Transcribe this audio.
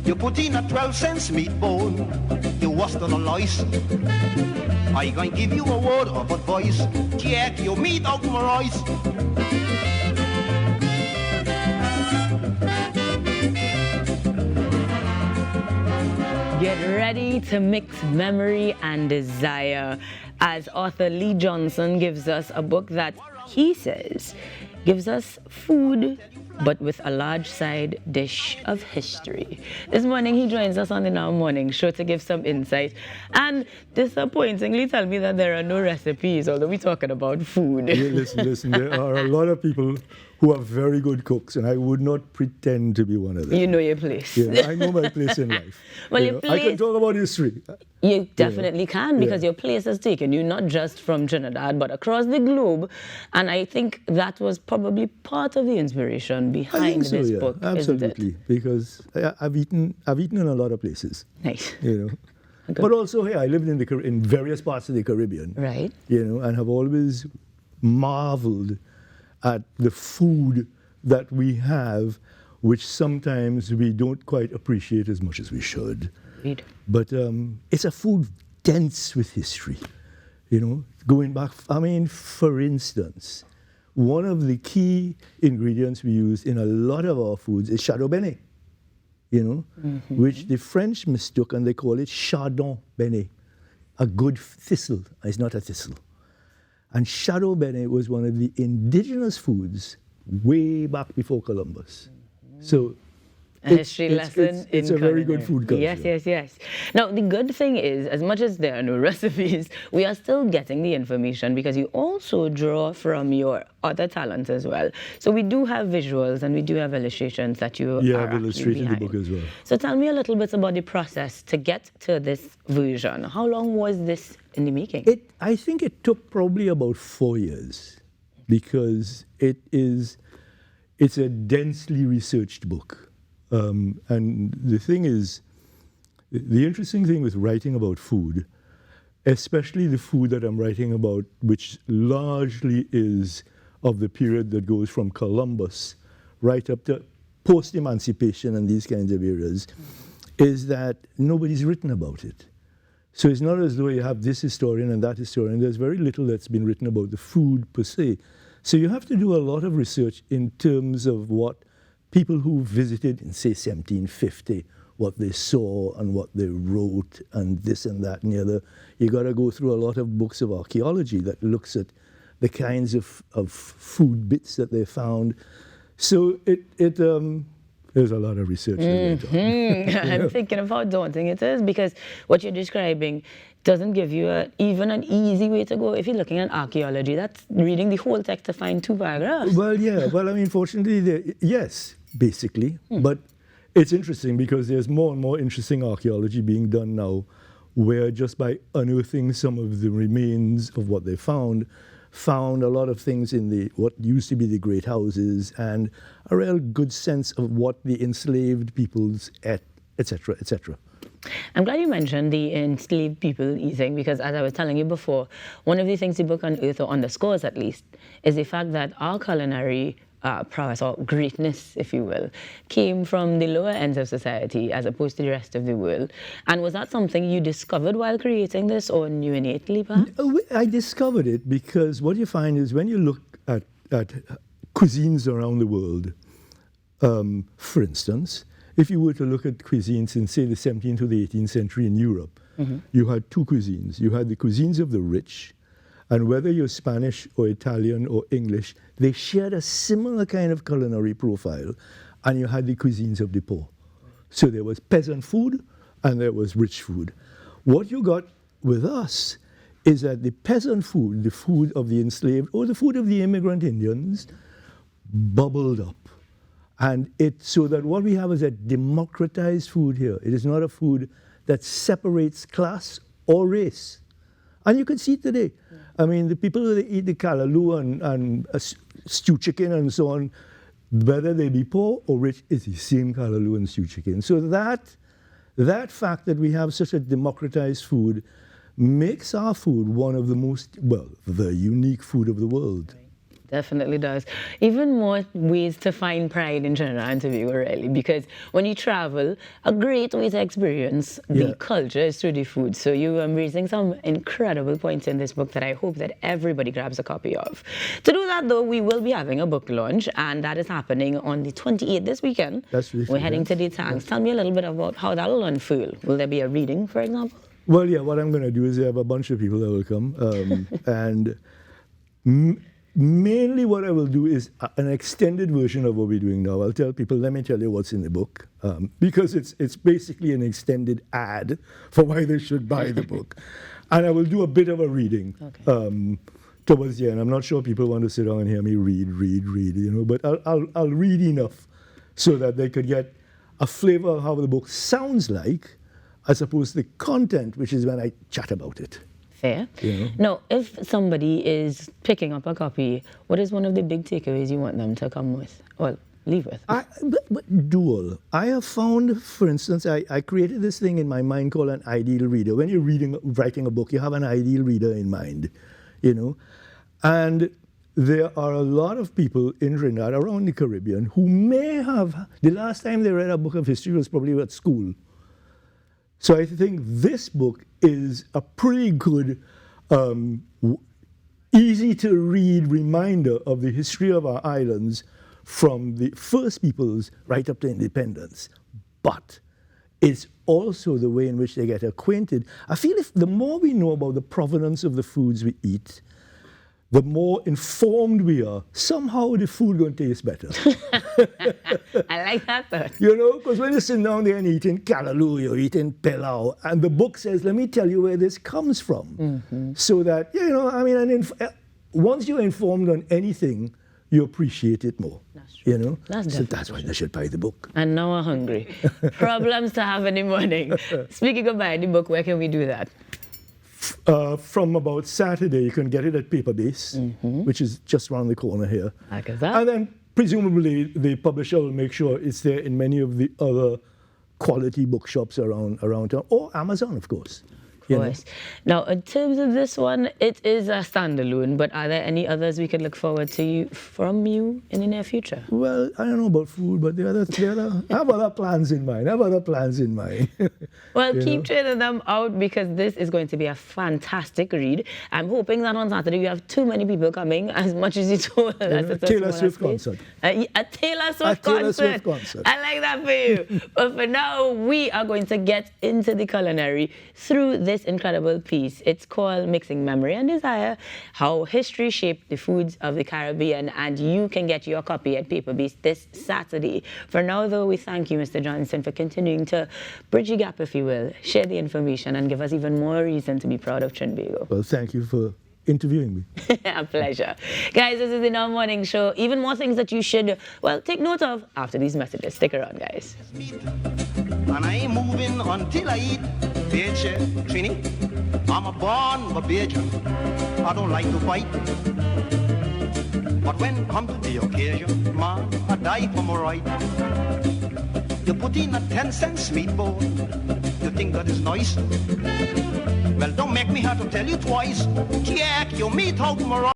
You put in a 12-cent meatball, you washed on a lice. I gonna give you a word of advice, check your meat out my rice. Get ready to mix memory and desire as author Lee Johnson gives us a book that he says gives us food but with a large side dish of history. This morning he joins us on the Now Morning Show to give some insight and disappointingly tell me that there are no recipes, although we're talking about food. Yeah, listen, there are a lot of people who are very good cooks, and I would not pretend to be one of them. You know your place. Yeah, I know my place in life. Well, you know, I can talk about history. You definitely can, because your place has taken you not just from Trinidad, but across the globe. And I think that was probably part of the inspiration behind this book, absolutely, isn't it? Because I've eaten in a lot of places. Nice. You know. But also, hey, I lived in various parts of the Caribbean. Right. You know, and have always marveled at the food that we have, which sometimes we don't quite appreciate as much as we should. Indeed. But it's a food dense with history, you know, going back. I mean, for instance, one of the key ingredients we use in a lot of our foods is chardon benet, you know, which the French mistook and they call it chardon benet, a good thistle. It's not a thistle. And chardon benet was one of the indigenous foods way back before Columbus. So a history lesson it's a very good food culture. Yes. Now, the good thing is, as much as there are no recipes, we are still getting the information because you also draw from your other talents as well. So we do have visuals and we do have illustrations that you are I've illustrated behind. the book as well. So tell me a little bit about the process to get to this version. How long was this in the making? I think it took probably about 4 years because it's a densely researched book. And the thing is, the interesting thing with writing about food, especially the food that I'm writing about, which largely is of the period that goes from Columbus right up to post-emancipation and these kinds of eras, is that nobody's written about it. So it's not as though you have this historian and that historian. There's very little that's been written about the food per se. So you have to do a lot of research in terms of what people who visited in, say, 1750, what they saw and what they wrote and this and that and the other. You got to go through a lot of books of archaeology that looks at the kinds of food bits that they found. So there's a lot of research. I'm thinking of how daunting it is, because what you're describing doesn't give you even an easy way to go. If you're looking at archaeology, that's reading the whole text to find 2 paragraphs. Well, yeah. Well, I mean, fortunately, yes, basically. But it's interesting because there's more and more interesting archaeology being done now, where just by unearthing some of the remains of what they found a lot of things in what used to be the great houses and a real good sense of what the enslaved peoples ate, etc., etc. I'm glad you mentioned the enslaved people eating, because as I was telling you before, one of the things the book unearths, or underscores at least, is the fact that our culinary prowess, or greatness, if you will, came from the lower ends of society as opposed to the rest of the world. And was that something you discovered while creating this, or knew innately, perhaps? I discovered it because what you find is when you look at cuisines around the world, for instance, if you were to look at cuisines in, say, the 17th to the 18th century in Europe, you had 2 cuisines. You had the cuisines of the rich, and whether you're Spanish or Italian or English, they shared a similar kind of culinary profile, and you had the cuisines of the poor. So there was peasant food and there was rich food. What you got with us is that the peasant food, the food of the enslaved or the food of the immigrant Indians, bubbled up. And so that what we have is a democratized food here. It is not a food that separates class or race. And you can see it today. I mean, the people that eat the callaloo and stew chicken and so on, whether they be poor or rich, it's the same callaloo and stew chicken. So that fact that we have such a democratized food makes our food one of the most, well, the unique food of the world. Definitely does. Even more ways to find pride in Trinidad and Tobago, really, because when you travel, a great way to experience the culture is through the food. So you are raising some incredible points in this book that I hope that everybody grabs a copy of. To do that, though, we will be having a book launch, and that is happening on the 28th this weekend. That's really We're heading to the tanks. Tell me a little bit about how that'll unfold. Will there be a reading, for example? Well, yeah, what I'm going to do is I have a bunch of people that will come, and mainly what I will do is an extended version of what we're doing now. I'll tell people, let me tell you what's in the book, because it's basically an extended ad for why they should buy the book. And I will do a bit of a reading towards the end. I'm not sure people want to sit down and hear me read, you know, but I'll read enough so that they could get a flavor of how the book sounds like, as opposed to the content, which is when I chat about it. Fair. Yeah. Now, if somebody is picking up a copy, what is one of the big takeaways you want them to come with, or leave with? But dual. I have found, for instance, I created this thing in my mind called an ideal reader. When you're writing a book, you have an ideal reader in mind, you know. And there are a lot of people in Trinidad, around the Caribbean, who may have, the last time they read a book of history was probably at school. So I think this book is a pretty good, easy to read reminder of the history of our islands from the first peoples right up to independence. But it's also the way in which they get acquainted. I feel if the more we know about the provenance of the foods we eat, the more informed we are, somehow the food going to taste better. I like that thought. You know, because when you're sitting down there and eating callaloo, you're eating pilau, and the book says, let me tell you where this comes from. So that, you know, I mean, once you're informed on anything, you appreciate it more. That's true. You know? That's That's why they should buy the book. And now I'm hungry. Problems to have in the morning. Speaking of buying the book, where can we do that? From about Saturday, you can get it at Paperbase, which is just around the corner here. Like that. And then presumably the publisher will make sure it's there in many of the other quality bookshops around town, or Amazon, of course. Of course. Now, in terms of this one, it is a standalone, but are there any others we could look forward to from you in the near future? Well, I don't know about food, but I have other plans in mind. Well, keep trading them out, because this is going to be a fantastic read. I'm hoping that on Saturday you have too many people coming, as much as you told us. A Taylor Swift concert. A Taylor Swift concert. I like that for you. But for now, we are going to get into the culinary through this incredible piece. It's called Mixing Memory and Desire, How History Shaped the Foods of the Caribbean, and you can get your copy at Paperbase this Saturday. For now, though, we thank you, Mr. Johnson, for continuing to bridge the gap, if you will, share the information, and give us even more reason to be proud of Trinbago. Well, thank you for interviewing me. A pleasure. Guys, this is the Now Morning Show. Even more things that you should, well, take note of after these messages. Stick around, guys. And I ain't moving until I eat Beche, Trini. I'm a born Babajan. I don't like to fight. But when come to the occasion, man, I die for my right. You put in a 10-cent sweet bowl. You think that is nice? Well, don't make me have to tell you twice. Jack, you meet out my right.